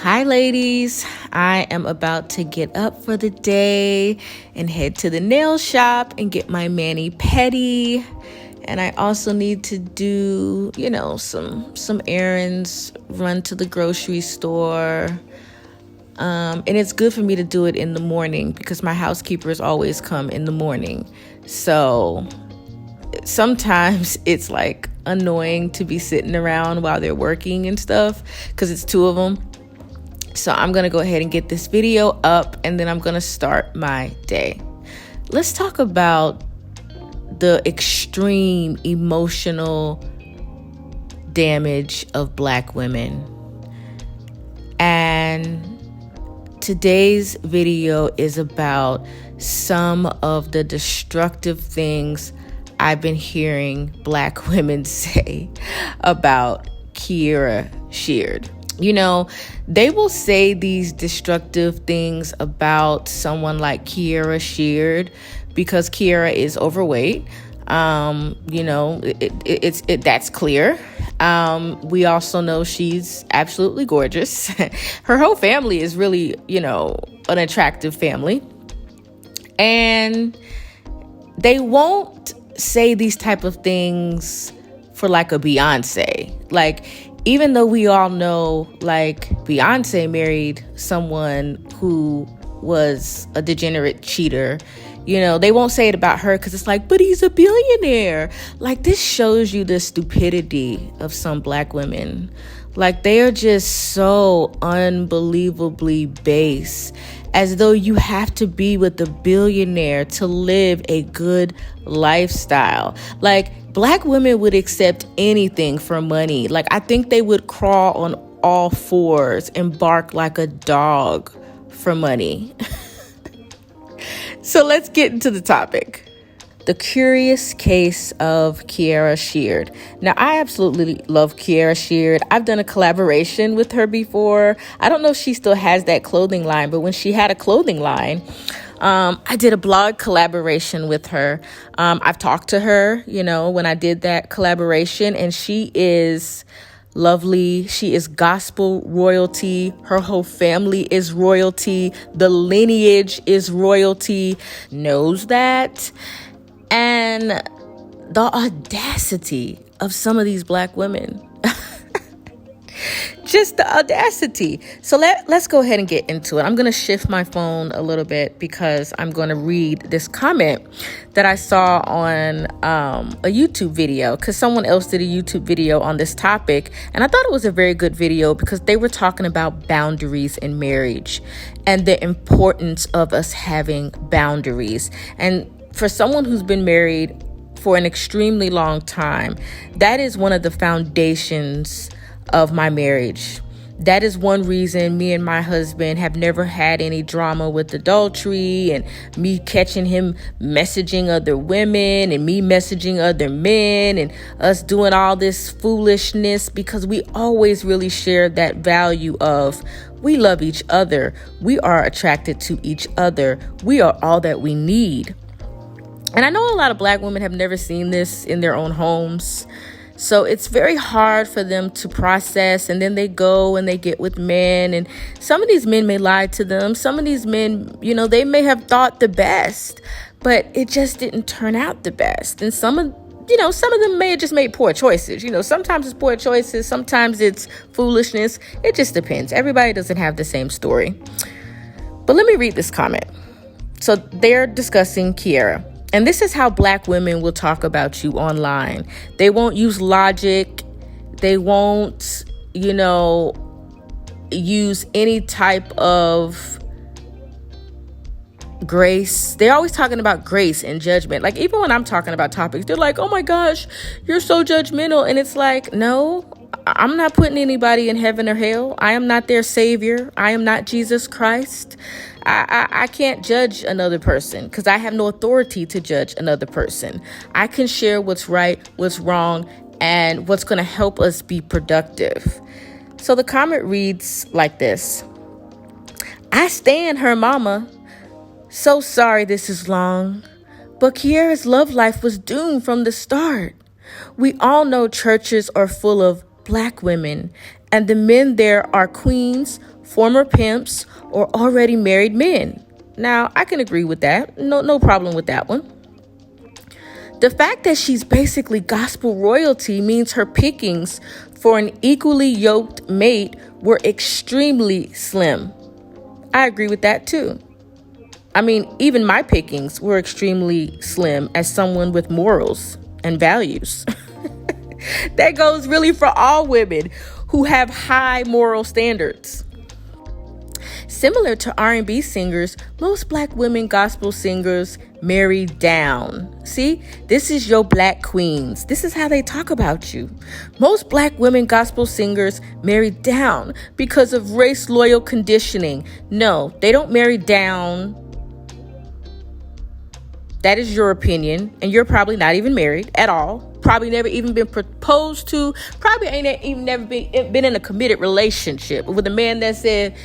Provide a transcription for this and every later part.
Hi, ladies. I am about to get up for the day and head to the nail shop and get my mani-pedi. And I also need to do, some errands, run to the grocery store. And it's good for me to do it in the morning because my housekeepers always come in the morning. So sometimes it's like annoying to be sitting around while they're working and stuff because it's two of them. So I'm going to go ahead and get this video up and then I'm going to start my day. Let's talk about the extreme emotional damage of Black women. And today's video is about some of the destructive things I've been hearing Black women say about Kierra Sheard. They will say these destructive things about someone like Kierra Sheard because Kierra is overweight. That's clear. We also know she's absolutely gorgeous. Her whole family is really, an attractive family. And they won't say these type of things for like a Beyonce. Like, even though we all know, like, Beyonce married someone who was a degenerate cheater, they won't say it about her because it's like, but he's a billionaire. Like, this shows you the stupidity of some Black women. Like, they are just so unbelievably base, as though you have to be with a billionaire to live a good lifestyle. Like, Black women would accept anything for money. Like, I think they would crawl on all fours and bark like a dog for money. So let's get into the topic. The curious case of Kierra Sheard. Now, I absolutely love Kierra Sheard. I've done a collaboration with her before. I don't know if she still has that clothing line, but when she had a clothing line, I did a blog collaboration with her. I've talked to her, when I did that collaboration, and she is lovely. She is gospel royalty. Her whole family is royalty. The lineage is royalty. Knows that. And the audacity of some of these Black women. Just the audacity. So let's go ahead and get into it. I'm going to shift my phone a little bit because I'm going to read this comment that I saw on a YouTube video, because someone else did a YouTube video on this topic. And I thought it was a very good video because they were talking about boundaries in marriage and the importance of us having boundaries. And for someone who's been married for an extremely long time, that is one of the foundations of my marriage. That is one reason me and my husband have never had any drama with adultery and me catching him messaging other women and me messaging other men and us doing all this foolishness, because we always really shared that value of we love each other. We are attracted to each other. We are all that we need. And I know a lot of Black women have never seen this in their own homes. So it's very hard for them to process, and then they go and they get with men, and some of these men may lie to them. Some of these men, they may have thought the best, but it just didn't turn out the best. And some of them may have just made poor choices. Sometimes it's poor choices, sometimes it's foolishness. It just depends. Everybody doesn't have the same story. But let me read this comment. So they're discussing Kierra. And this is how Black women will talk about you online. They won't use logic. They won't, use any type of grace. They're always talking about grace and judgment. Like, even when I'm talking about topics, they're like, oh my gosh, you're so judgmental. And it's like, no, I'm not putting anybody in heaven or hell. I am not their savior. I am not Jesus Christ. I can't judge another person because I have no authority to judge another person. I can share what's right, what's wrong, and what's going to help us be productive. So the comment reads like this. I stand her mama. So sorry this is long, but Kierra's love life was doomed from the start. We all know churches are full of Black women, and the men there are queens, former pimps, or already married men. Now, I can agree with that. No problem with that one. The fact that she's basically gospel royalty means her pickings for an equally yoked mate were extremely slim. I agree with that too. I mean, even my pickings were extremely slim as someone with morals and values. That goes really for all women who have high moral standards. Similar to R&B singers, most black women gospel singers marry down. See, this is your black queens. This is how they talk about you. Most black women gospel singers marry down because of race loyal conditioning. No, they don't marry down. That is your opinion, and you're probably not even married at all. Probably never even been proposed to. Probably ain't even never been in a committed relationship with a man that said,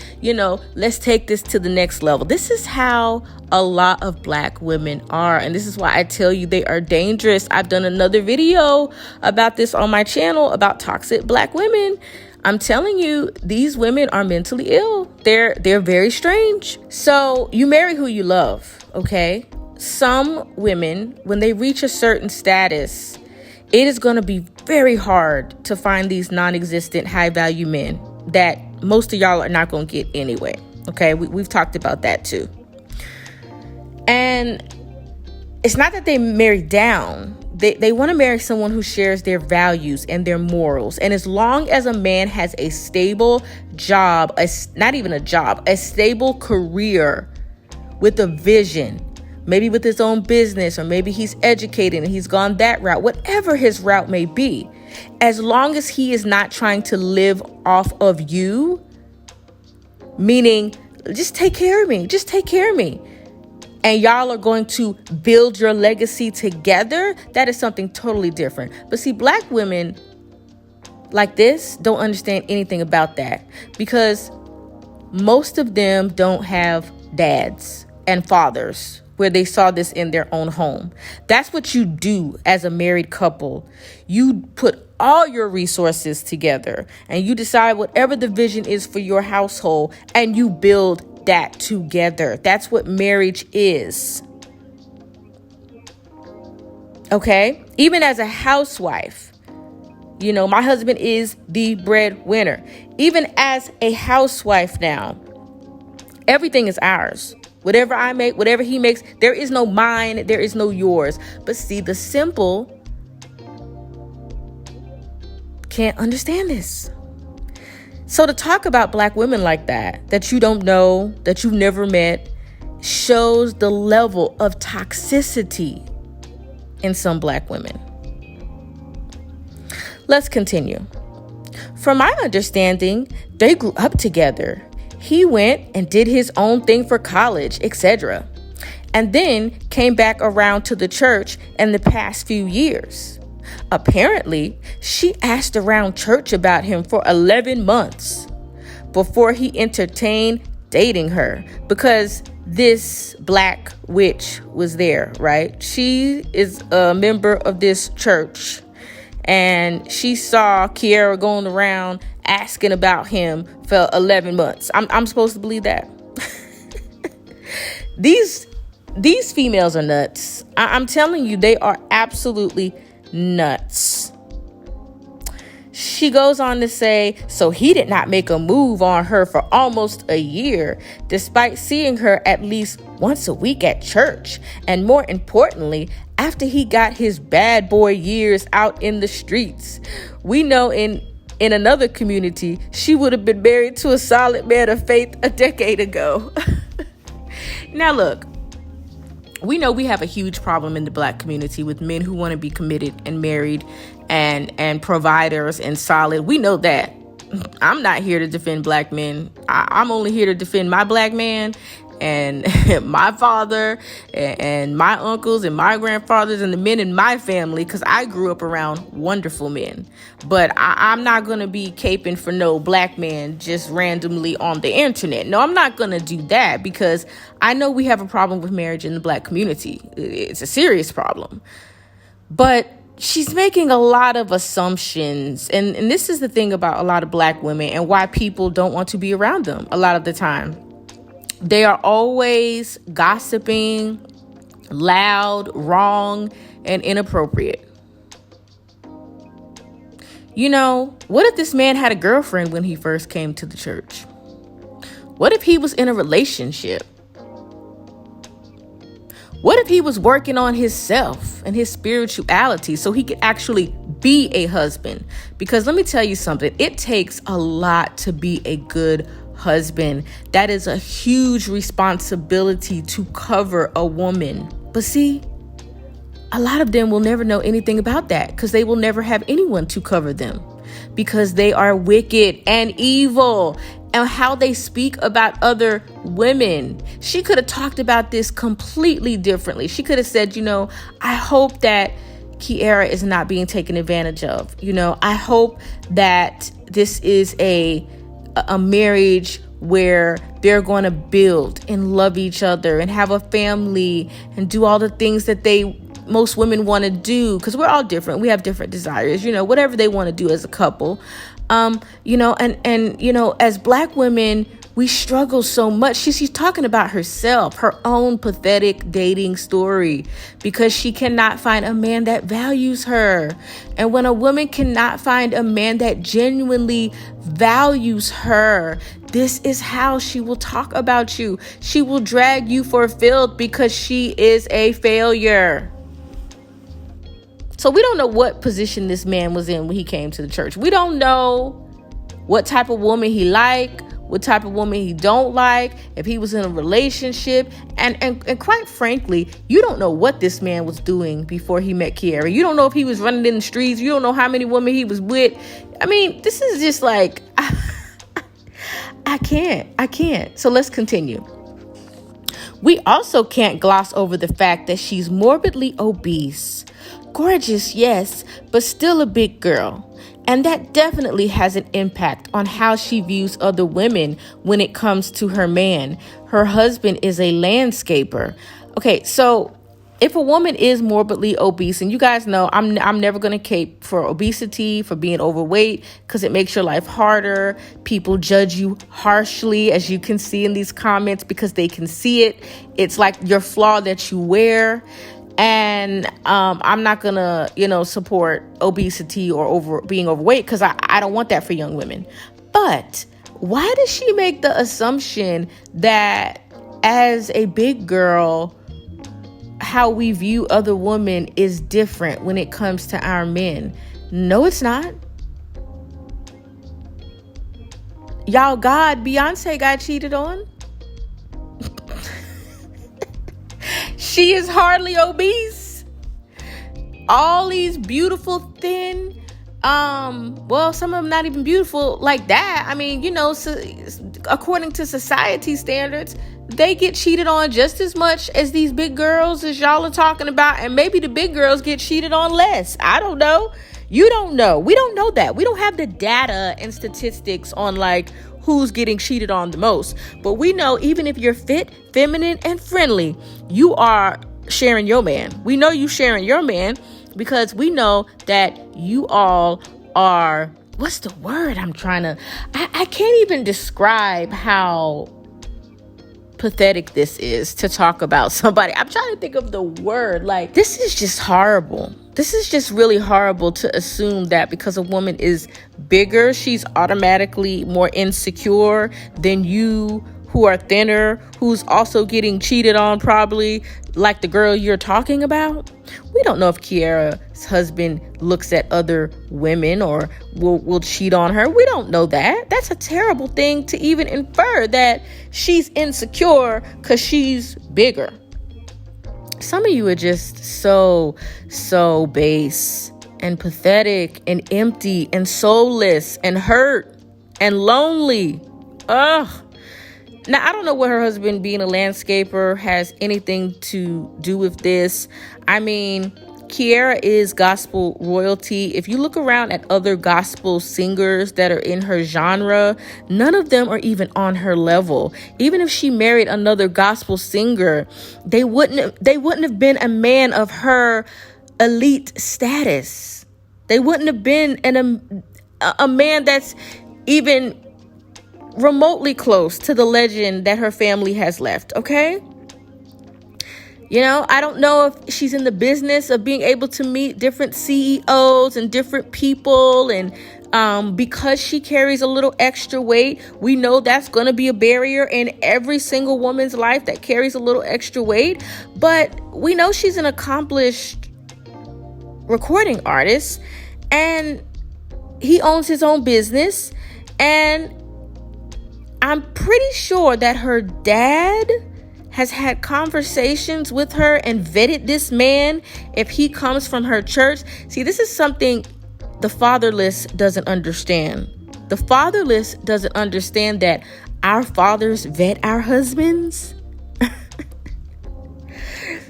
let's take this to the next level. This is how a lot of black women are, and this is why I tell you they are dangerous. I've done another video about this on my channel about toxic black women. I'm telling you, these women are mentally ill. They're very strange. So you marry who you love, okay? Some women, when they reach a certain status, it is going to be very hard to find these non-existent high-value men that most of y'all are not going to get anyway. Okay, we've talked about that too. And it's not that they marry down. They want to marry someone who shares their values and their morals. And as long as a man has a stable job, a stable career with a vision, maybe with his own business, or maybe he's educated and he's gone that route, whatever his route may be, as long as he is not trying to live off of you, meaning just take care of me, and y'all are going to build your legacy together, that is something totally different. But see, black women like this don't understand anything about that, because most of them don't have dads and fathers where they saw this in their own home. That's what you do as a married couple. You put all your resources together and you decide whatever the vision is for your household, and you build that together. That's what marriage is. Okay? Even as a housewife, my husband is the breadwinner. Even as a housewife now, everything is ours. Whatever I make, whatever he makes, there is no mine, there is no yours. But see, the simple can't understand this. So to talk about black women like that you don't know, that you've never met, shows the level of toxicity in some black women. Let's continue. From my understanding, they grew up together. He went and did his own thing for college, etc. And then came back around to the church in the past few years. Apparently, she asked around church about him for 11 months before he entertained dating her, because this black witch was there, right? She is a member of this church, and she saw Kiara going around asking about him for 11 months. I'm supposed to believe that? These females are nuts. I'm telling you, they are absolutely nuts. She goes on to say, so he did not make a move on her for almost a year, despite seeing her at least once a week at church. And more importantly, after he got his bad boy years out in the streets. We know in another community, she would have been married to a solid man of faith a decade ago. Now look, we know we have a huge problem in the black community with men who want to be committed and married and providers and solid. We know that. I'm not here to defend black men. I'm only here to defend my black man and my father and my uncles and my grandfathers and the men in my family, because I grew up around wonderful men. But I'm not going to be caping for no black man just randomly on the internet. No, I'm not going to do that, because I know we have a problem with marriage in the black community. It's a serious problem. But she's making a lot of assumptions. And this is the thing about a lot of Black women and why people don't want to be around them a lot of the time. They are always gossiping, loud, wrong, and inappropriate. You know, what if this man had a girlfriend when he first came to the church? What if he was in a relationship? What if he was working on himself and his spirituality so he could actually be a husband? Because let me tell you something, it takes a lot to be a good husband. That is a huge responsibility to cover a woman. But see, a lot of them will never know anything about that because they will never have anyone to cover them because they are wicked and evil. And how they speak about other women. She could have talked about this completely differently. She could have said, you know, I hope that Kiara is not being taken advantage of. You know, I hope that this is a marriage where they're going to build and love each other and have a family and do all the things that most women want to do, because we're all different. We have different desires, you know, whatever they want to do as a couple. You know, and, you know, as Black women, we struggle so much. She's talking about herself, her own pathetic dating story, because she cannot find a man that values her. And when a woman cannot find a man that genuinely values her, this is how she will talk about you. She will drag you for filth because she is a failure. So we don't know what position this man was in when he came to the church. We don't know what type of woman he liked, what type of woman he don't like, if he was in a relationship. And quite frankly, you don't know what this man was doing before he met Kiara. You don't know if he was running in the streets. You don't know how many women he was with. I mean, this is just like, I can't. So let's continue. We also can't gloss over the fact that she's morbidly obese. Gorgeous, yes, but still a big girl. And that definitely has an impact on how she views other women when it comes to her man. Her husband is a landscaper. Okay, so if a woman is morbidly obese, and you guys know I'm never going to cape for obesity, for being overweight, because it makes your life harder. People judge you harshly, as you can see in these comments, because they can see it. It's like your flaw that you wear. And I'm not going to, you know, support obesity or being overweight, because I don't want that for young women. But why does she make the assumption that as a big girl, how we view other women is different when it comes to our men? No, it's not. Y'all, Beyonce got cheated on. She is hardly obese. All these beautiful, thin, well, some of them not even beautiful like that. I mean, you know, so, according to society standards, they get cheated on just as much as these big girls as y'all are talking about. And maybe the big girls get cheated on less. I don't know. You don't know. We don't know that. We don't have the data and statistics on like who's getting cheated on the most. But we know even if you're fit, feminine, and friendly, you are sharing your man. We know you sharing your man because we know that you all are, what's the word I'm trying to, I can't even describe how pathetic this is to talk about somebody. I'm trying to think of the word. Like, this is just horrible. This is just really horrible to assume that because a woman is bigger, she's automatically more insecure than you who are thinner, who's also getting cheated on, probably like the girl you're talking about. We don't know if Kiara's husband looks at other women or will cheat on her. We don't know that. That's a terrible thing to even infer, that she's insecure because she's bigger. Some of you are just so base and pathetic and empty and soulless and hurt and lonely. Ugh. Now, I don't know what her husband being a landscaper has anything to do with this. I mean, Kiara is gospel royalty. If you look around at other gospel singers that are in her genre, none of them are even on her level. Even if she married another gospel singer, they wouldn't have been a man of her elite status. They wouldn't have been a man that's even remotely close to the legend that her family has left, okay? You know, I don't know if she's in the business of being able to meet different CEOs and different people. And because she carries a little extra weight, we know that's going to be a barrier in every single woman's life that carries a little extra weight. But we know she's an accomplished recording artist, and he owns his own business. And I'm pretty sure that her dad has had conversations with her and vetted this man if he comes from her church. See, this is something the fatherless doesn't understand. The fatherless doesn't understand that our fathers vet our husbands.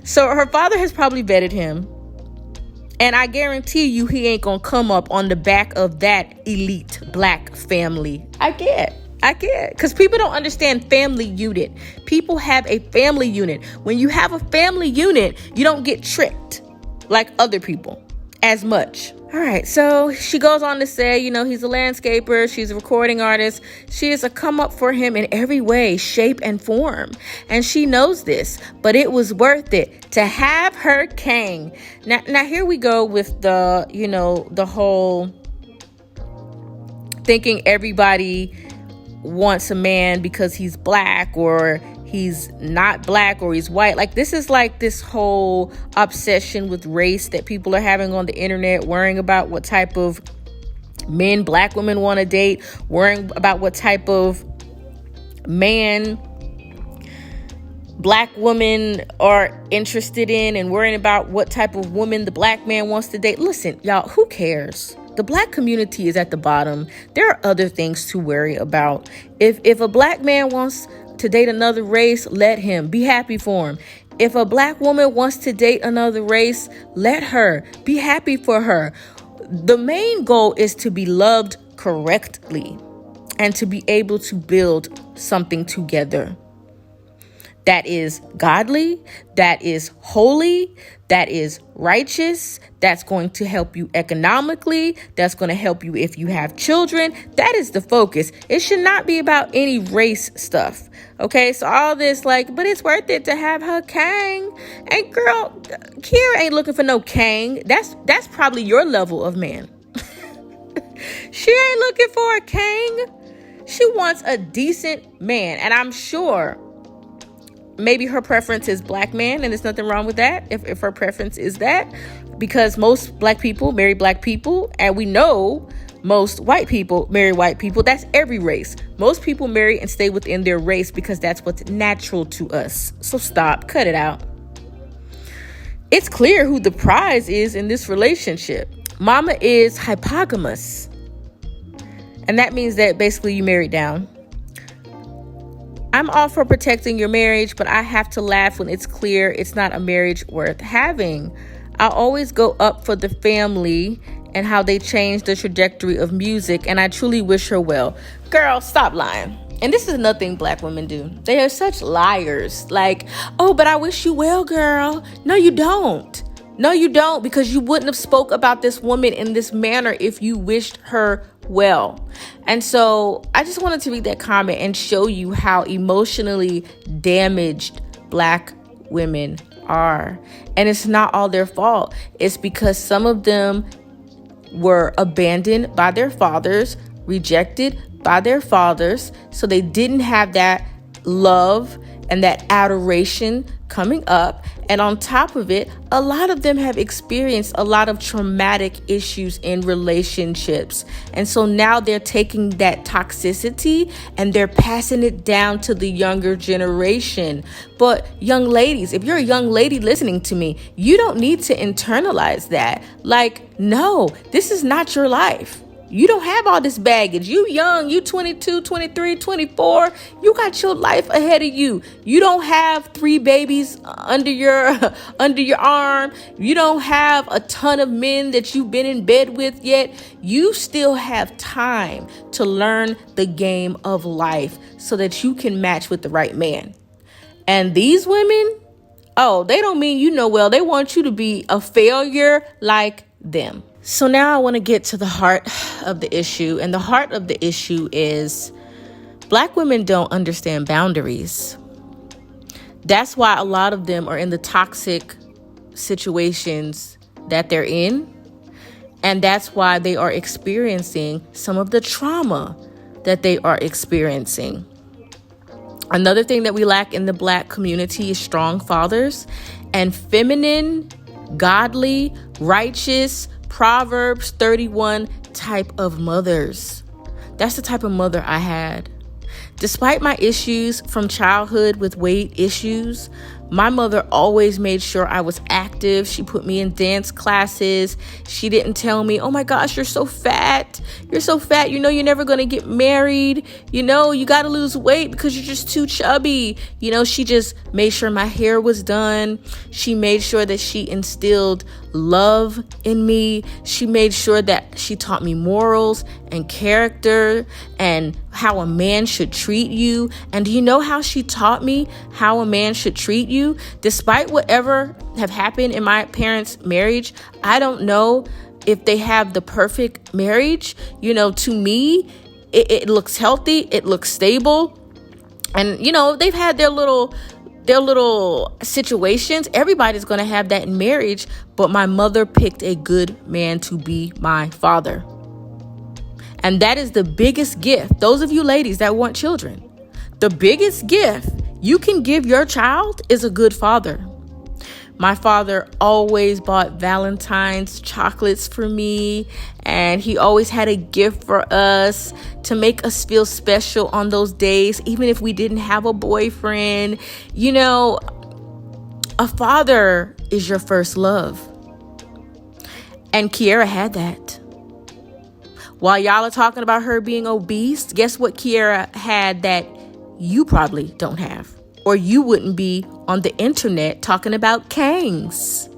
So her father has probably vetted him. And I guarantee you he ain't gonna come up on the back of that elite black family. I get. Because people don't understand family unit. People have a family unit. When you have a family unit, you don't get tricked like other people as much. All right, so she goes on to say, you know, he's a landscaper. She's a recording artist. She is a come up for him in every way, shape, and form. And she knows this, but it was worth it to have her king. Now here we go with the, you know, the whole thinking everybody wants a man because he's black or he's not black or he's white. Like, this is like this whole obsession with race that people are having on the internet, worrying about what type of men black women want to date, worrying about what type of man black women are interested in, and worrying about what type of woman the black man wants to date. Listen, y'all, who cares? The black community is at the bottom. There are other things to worry about. If a black man wants to date another race, let him. Be happy for him. If a black woman wants to date another race, let her. Be happy for her. The main goal is to be loved correctly and to be able to build something together that is godly, that is holy, that is righteous, that's going to help you economically, that's going to help you if you have children. That is the focus. It should not be about any race stuff. Okay, so all this like, but it's worth it to have her king. And girl, Kira ain't looking for no king. That's probably your level of man. She ain't looking for a king. She wants a decent man. And I'm sure maybe her preference is black man, and there's nothing wrong with that if her preference is that, because most black people marry black people, and we know most white people marry white people. That's every race. Most people marry and stay within their race because that's what's natural to us. So stop, cut it out. It's clear who the prize is in this relationship. Mama is hypogamous, and that means that basically you married down. I'm all for protecting your marriage, but I have to laugh when it's clear it's not a marriage worth having. I always go up for the family and how they changed the trajectory of music, and I truly wish her well. Girl, stop lying. And this is another thing black women do. They are such liars. Like, oh, but I wish you well, girl. No, you don't. No, you don't, because you wouldn't have spoke about this woman in this manner if you wished her well. And so I just wanted to read that comment and show you how emotionally damaged black women are. And it's not all their fault. It's because some of them were abandoned by their fathers, rejected by their fathers. So they didn't have that love and that adoration coming up. And on top of it, a lot of them have experienced a lot of traumatic issues in relationships. And so now they're taking that toxicity and they're passing it down to the younger generation. But young ladies, if you're a young lady listening to me, you don't need to internalize that. Like, no, this is not your life. You don't have all this baggage. You young, you 22, 23, 24. You got your life ahead of you. You don't have 3 babies under your arm. You don't have a ton of men that you've been in bed with yet. You still have time to learn the game of life so that you can match with the right man. And these women, Oh, they don't mean you know well. They want you to be a failure like them. So now I want to get to the heart of the issue. And the heart of the issue is Black women don't understand boundaries. That's why a lot of them are in the toxic situations that they're in. And that's why they are experiencing some of the trauma that they are experiencing. Another thing that we lack in the Black community is strong fathers and feminine, godly, righteous, Proverbs 31 type of mothers. That's the type of mother I had. Despite my issues from childhood with weight issues, my mother always made sure I was active. She put me in dance classes. She didn't tell me, oh my gosh, you're so fat. You're so fat. You know, you're never going to get married. You know, you got to lose weight because you're just too chubby. You know, she just made sure my hair was done. She made sure that she instilled love in me. She made sure that she taught me morals and character and how a man should treat you. And do you know how she taught me how a man should treat you? Despite whatever have happened in my parents' marriage, I don't know if they have the perfect marriage. You know, to me, it looks healthy. It looks stable. And, you know, they've had their little situations. Everybody's going to have that in marriage. But my mother picked a good man to be my father. And that is the biggest gift. Those of you ladies that want children, the biggest gift you can give your child is a good father. My father always bought Valentine's chocolates for me, and he always had a gift for us to make us feel special on those days, even if we didn't have a boyfriend. You know, a father is your first love. And Kiara had that. While y'all are talking about her being obese, guess what Kiara had that you probably don't have? Or you wouldn't be on the internet talking about Kangs.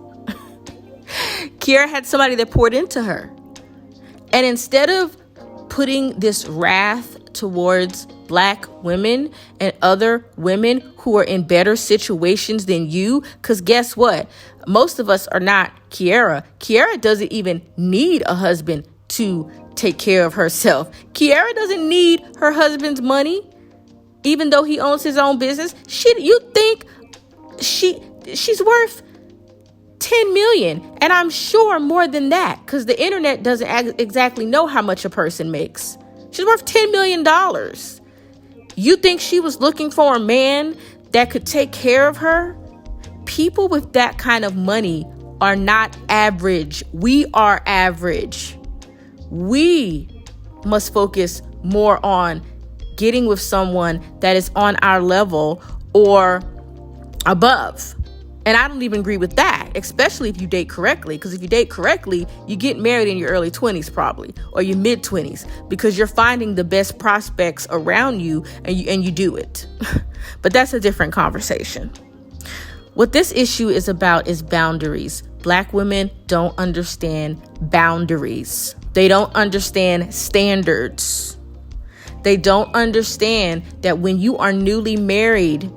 Kiara had somebody that poured into her. And instead of putting this wrath towards Black women and other women who are in better situations than you, because guess what? Most of us are not Kiara. Kiara doesn't even need a husband to take care of herself. Kiara doesn't need her husband's money, even though he owns his own business. You think she's worth 10 million, and I'm sure more than that, because the internet doesn't exactly know how much a person makes. She's worth $10 million. You think she was looking for a man that could take care of her? People with that kind of money are not average. We are average. We must focus more on getting with someone that is on our level or above. And I don't even agree with that, especially if you date correctly. Because if you date correctly, you get married in your early 20s probably, or your mid 20s, because you're finding the best prospects around you and you do it. But that's a different conversation. What this issue is about is boundaries. Black women don't understand boundaries. They don't understand standards. They don't understand that when you are newly married,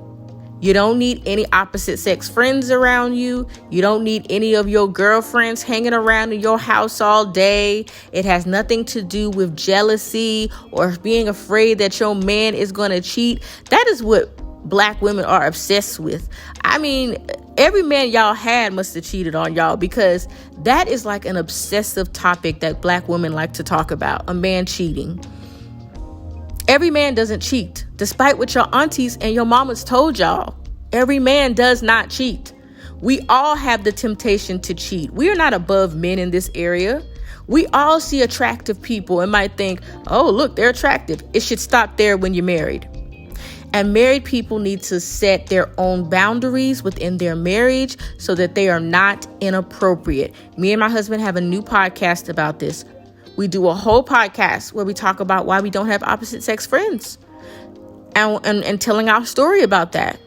you don't need any opposite sex friends around you. You don't need any of your girlfriends hanging around in your house all day. It has nothing to do with jealousy or being afraid that your man is going to cheat. That is what Black women are obsessed with. I mean, every man y'all had must have cheated on y'all, because that is like an obsessive topic that Black women like to talk about, a man cheating. Every man doesn't cheat, despite what your aunties and your mamas told y'all. Every man does not cheat. We all have the temptation to cheat. We are not above men in this area. We all see attractive people and might think, oh, look, they're attractive. It should stop there when you're married. And married people need to set their own boundaries within their marriage so that they are not inappropriate. Me and my husband have a new podcast about this. We do a whole podcast where we talk about why we don't have opposite sex friends and telling our story about that.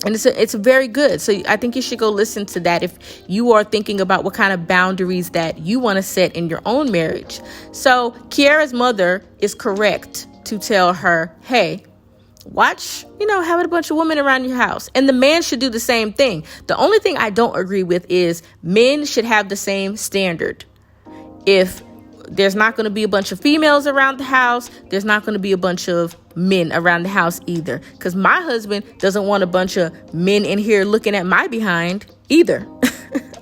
And it's very good. So I think you should go listen to that if you are thinking about what kind of boundaries that you want to set in your own marriage. So Kiara's mother is correct to tell her, hey, Watch, having a bunch of women around your house. And the man should do the same thing. The only thing I don't agree with is men should have the same standard. If there's not going to be a bunch of females around the house, there's not going to be a bunch of men around the house either. Because my husband doesn't want a bunch of men in here looking at my behind either.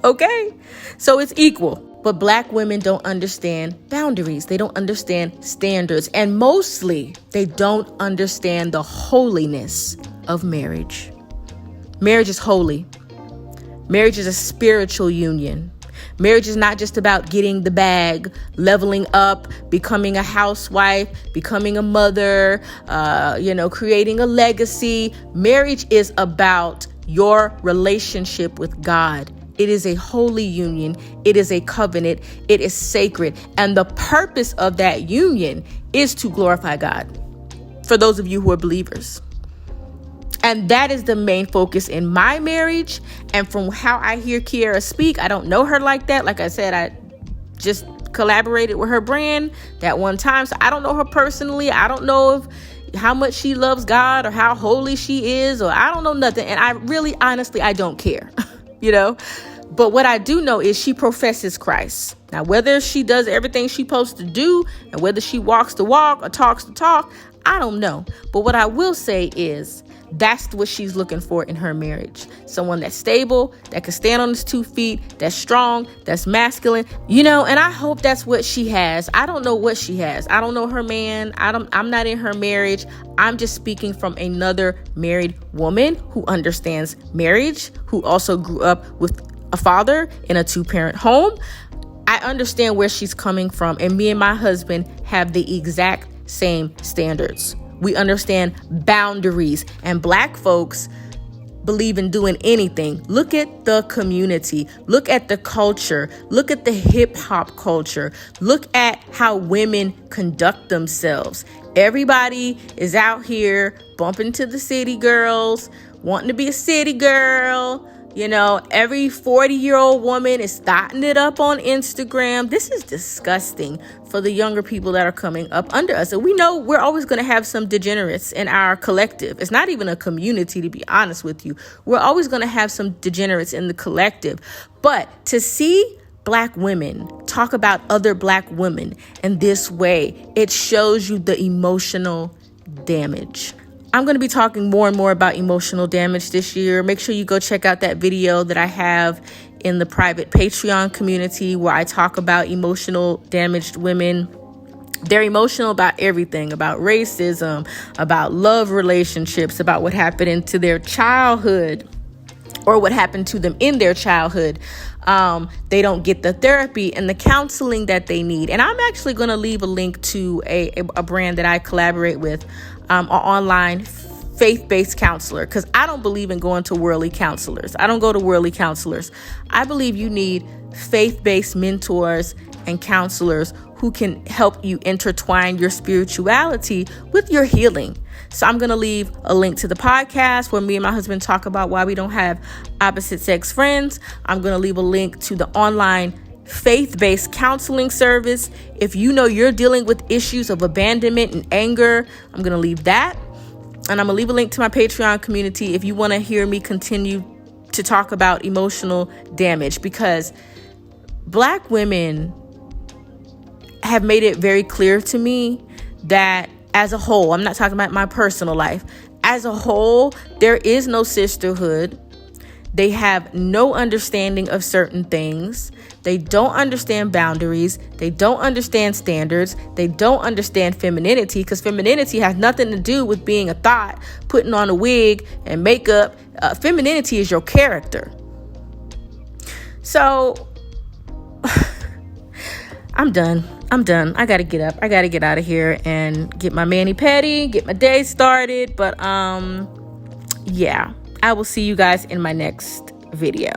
Okay? So it's equal. But Black women don't understand boundaries. They don't understand standards. And mostly, they don't understand the holiness of marriage. Marriage is holy. Marriage is a spiritual union. Marriage is not just about getting the bag, leveling up, becoming a housewife, becoming a mother, creating a legacy. Marriage is about your relationship with God. It is a holy union. It is a covenant. It is sacred. And the purpose of that union is to glorify God. For those of you who are believers. And that is the main focus in my marriage. And from how I hear Kiara speak, I don't know her like that. Like I said, I just collaborated with her brand that one time. So I don't know her personally. I don't know how much she loves God or how holy she is, or I don't know nothing. And I really, honestly, I don't care, But what I do know is she professes Christ. Now, whether she does everything she's supposed to do and whether she walks the walk or talks the talk, I don't know. But what I will say is that's what she's looking for in her marriage. Someone that's stable, that can stand on his 2 feet, that's strong, that's masculine, and I hope that's what she has. I don't know what she has. I don't know her man. I'm not in her marriage. I'm just speaking from another married woman who understands marriage, who also grew up with a father in a 2-parent home. I understand where she's coming from, and me and my husband have the exact same standards. We understand boundaries, and Black folks believe in doing anything. Look at the community. Look at the culture. Look at the hip hop culture. Look at how women conduct themselves. Everybody is out here bumping to the city girls, wanting to be a city girl. Every 40-year-old woman is starting it up on Instagram. This is disgusting for the younger people that are coming up under us. And we know we're always going to have some degenerates in our collective. It's not even a community, to be honest with you. We're always going to have some degenerates in the collective. But to see Black women talk about other Black women in this way, it shows you the emotional damage. I'm going to be talking more and more about emotional damage this year. Make sure you go check out that video that I have in the private Patreon community where I talk about emotional damaged women. They're emotional about everything, about racism, about love relationships, about what happened into their childhood or what happened to them in their childhood. They don't get the therapy and the counseling that they need. And I'm actually going to leave a link to a brand that I collaborate with, an online faith-based counselor, because I don't believe in going to worldly counselors. I don't go to worldly counselors. I believe you need faith-based mentors and counselors who can help you intertwine your spirituality with your healing. So I'm going to leave a link to the podcast where me and my husband talk about why we don't have opposite sex friends. I'm going to leave a link to the online faith-based counseling service. If you know you're dealing with issues of abandonment and anger, I'm going to leave that. And I'm going to leave a link to my Patreon community if you want to hear me continue to talk about emotional damage, because Black women have made it very clear to me that as a whole, I'm not talking about my personal life, as a whole, there is no sisterhood. They have no understanding of certain things. They don't understand boundaries. They don't understand standards. They don't understand femininity, because femininity has nothing to do with being a thought, putting on a wig and makeup. Femininity is your character. So I'm done. I got to get up. I got to get out of here and get my mani-pedi, get my day started. But yeah, I will see you guys in my next video.